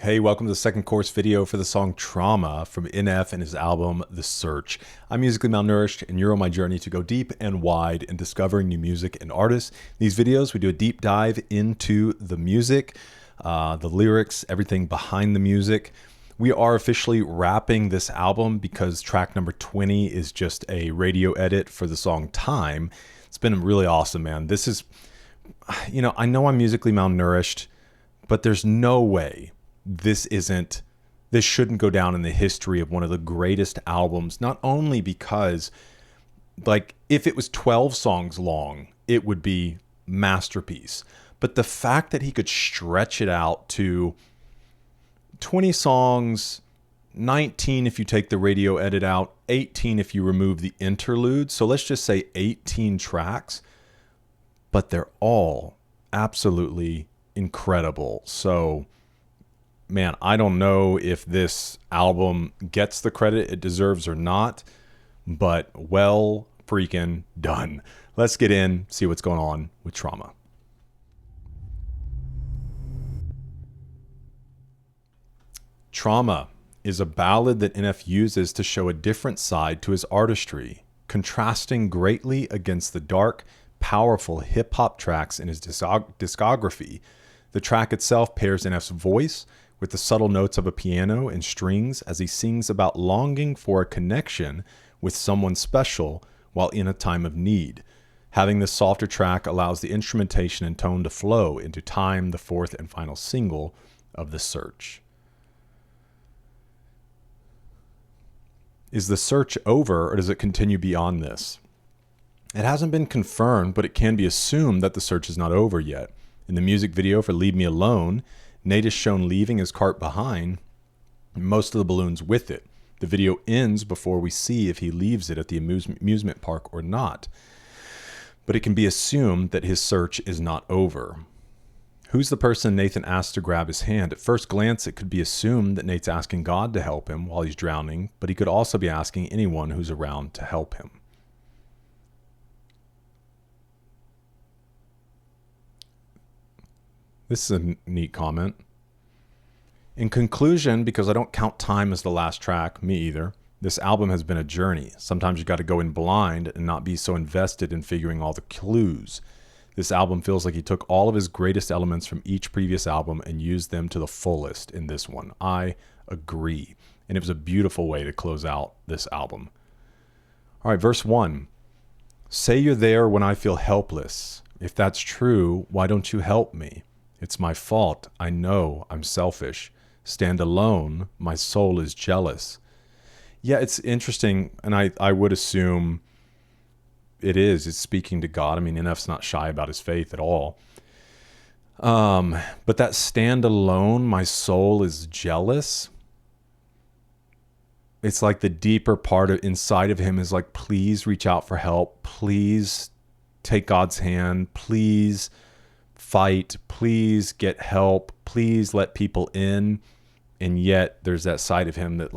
Hey, welcome to the second course video for the song Trauma from NF and his album The Search. I'm musically malnourished, and you're on my journey to go deep and wide in discovering new music and artists. In these videos, we do a deep dive into the music, the lyrics, everything behind the music. We are officially wrapping this album because track number 20 is just a radio edit for the song Time. It's been really awesome, man. This is, I know I'm musically malnourished, but there's no way this shouldn't go down in the history of one of the greatest albums, not only because, if it was 12 songs long, it would be masterpiece. But the fact that he could stretch it out to 20 songs, 19 if you take the radio edit out, 18 if you remove the interlude. So let's just say 18 tracks, but they're all absolutely incredible. So man, I don't know if this album gets the credit it deserves or not, but well freaking done. Let's get in, see what's going on with Trauma. Trauma is a ballad that NF uses to show a different side to his artistry, contrasting greatly against the dark, powerful hip-hop tracks in his discography. The track itself pairs NF's voice with the subtle notes of a piano and strings as he sings about longing for a connection with someone special while in a time of need. Having this softer track allows the instrumentation and tone to flow into Time, the fourth and final single of The Search. Is the search over, or does it continue beyond this? It hasn't been confirmed, but it can be assumed that the search is not over yet. In the music video for Leave Me Alone, Nate is shown leaving his cart behind, most of the balloons with it. The video ends before we see if he leaves it at the amusement park or not. But it can be assumed that his search is not over. Who's the person Nathan asks to grab his hand? At first glance, it could be assumed that Nate's asking God to help him while he's drowning, but he could also be asking anyone who's around to help him. This is a neat comment. In conclusion, because I don't count Time as the last track, me either, this album has been a journey. Sometimes you got to go in blind and not be so invested in figuring all the clues. This album feels like he took all of his greatest elements from each previous album and used them to the fullest in this one. I agree. And it was a beautiful way to close out this album. All right, verse 1. Say you're there when I feel helpless. If that's true, why don't you help me? It's my fault. I know I'm selfish. Stand alone. My soul is jealous. Yeah, it's interesting. And I would assume it's speaking to God. I mean, NF's not shy about his faith at all. But that stand alone, my soul is jealous. It's like the deeper part inside of him is like, please reach out for help. Please take God's hand. Please fight, please get help, please let people in. And yet there's that side of him that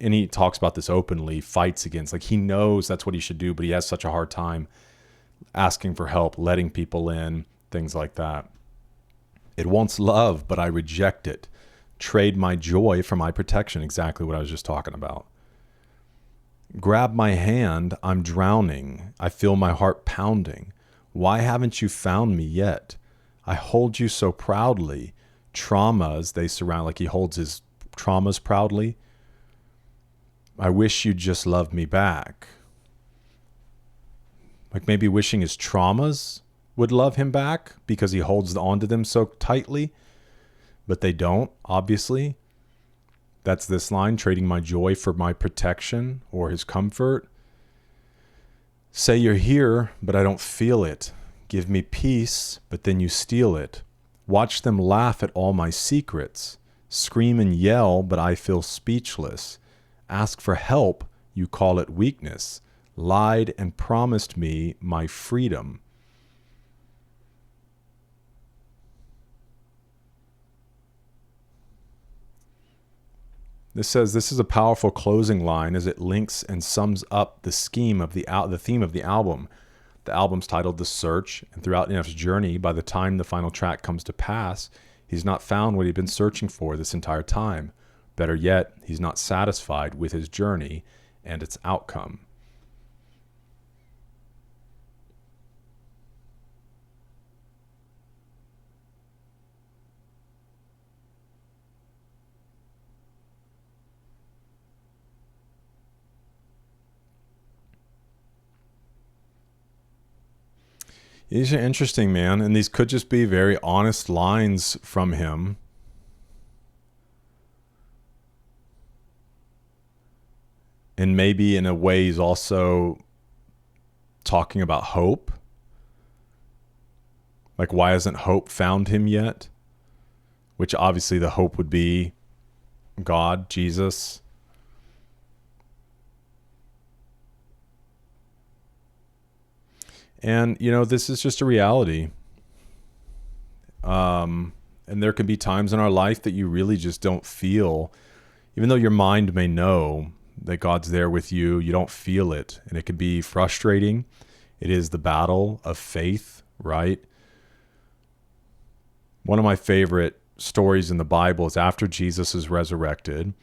and he talks about this openly, fights against, he knows that's what he should do, but he has such a hard time asking for help, letting people in, things like that. It wants love, but I reject it. Trade my joy for my protection. Exactly what I was just talking about. Grab my hand, I'm drowning. I feel my heart pounding. Why haven't you found me yet? I hold you so proudly. Traumas, they surround, he holds his traumas proudly. I wish you'd just love me back. Maybe wishing his traumas would love him back because he holds onto them so tightly, but they don't, obviously. That's this line, trading my joy for my protection or his comfort. Say you're here, but I don't feel it. Give me peace, but then you steal it. Watch them laugh at all my secrets. Scream and yell, but I feel speechless. Ask for help, you call it weakness. Lied and promised me my freedom. This says this is a powerful closing line as it links and sums up the theme of the album. The album's titled The Search, and throughout NF's journey, by the time the final track comes to pass, he He's not found what he'd been searching for this entire time. Better yet, he's not satisfied with his journey and its outcome. These are interesting, man. And these could just be very honest lines from him. And maybe in a way he's also talking about hope. Like, why hasn't hope found him yet? Which obviously the hope would be God, Jesus. And, this is just a reality. And there can be times in our life that you really just don't feel, even though your mind may know that God's there with you, you don't feel it. And it can be frustrating. It is the battle of faith, right? One of my favorite stories in the Bible is after Jesus is resurrected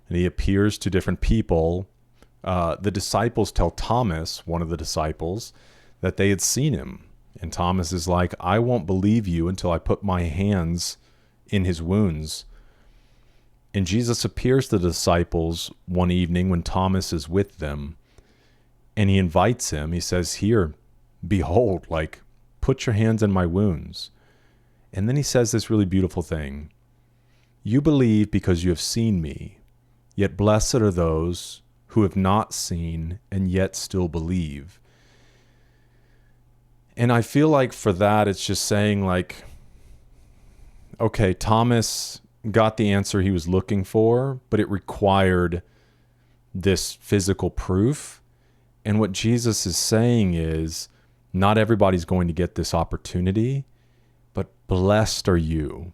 and he appears to different people. The disciples tell Thomas, one of the disciples, that they had seen him. And Thomas is like, I won't believe you until I put my hands in his wounds. And Jesus appears to the disciples one evening when Thomas is with them. And he invites him. He says, here, behold, like, put your hands in my wounds. And then he says this really beautiful thing. You believe because you have seen me, yet blessed are those who have not seen and yet still believe. And I feel like for that, it's just saying like, okay, Thomas got the answer he was looking for, but it required this physical proof. And what Jesus is saying is, not everybody's going to get this opportunity, but blessed are you.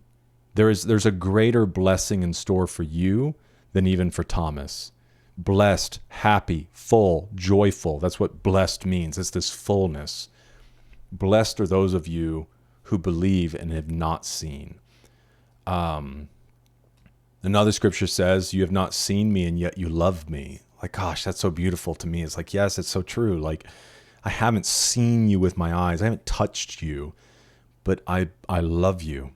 There's a greater blessing in store for you than even for Thomas. Blessed, happy, full, joyful. That's what blessed means. It's this fullness. Blessed are those of you who believe and have not seen. Another scripture says, you have not seen me and yet you love me. Like, gosh, that's so beautiful to me. It's like, yes, it's so true. Like, I haven't seen you with my eyes. I haven't touched you, but I love you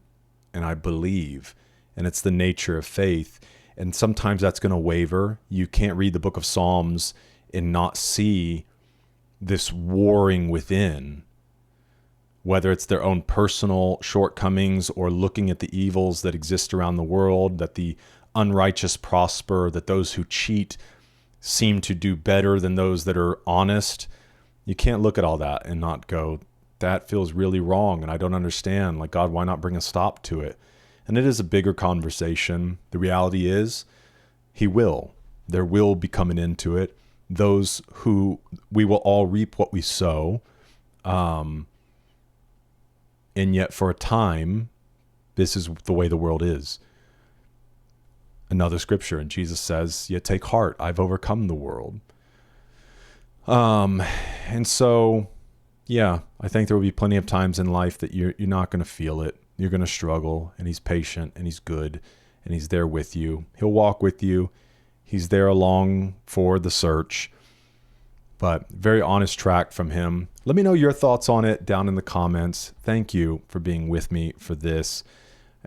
and I believe. And it's the nature of faith. And sometimes that's going to waver. You can't read the book of Psalms and not see this warring within, whether it's their own personal shortcomings or looking at the evils that exist around the world, that the unrighteous prosper, that those who cheat seem to do better than those that are honest. You can't look at all that and not go, that feels really wrong and I don't understand. Like, God, why not bring a stop to it? And it is a bigger conversation. The reality is, he will. There will be coming into it. Those who, we will all reap what we sow. And yet for a time, this is the way the world is. Another scripture, and Jesus says, yeah, take heart, I've overcome the world. And so, yeah, I think there will be plenty of times in life that you're not going to feel it. You're going to struggle, and he's patient, and he's good, and he's there with you. He'll walk with you. He's there along for the search. But very honest track from him. Let me know your thoughts on it down in the comments. Thank you for being with me for this.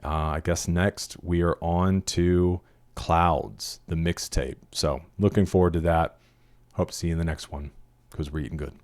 I guess next we are on to Clouds, the mixtape. So looking forward to that. Hope to see you in the next one because we're eating good.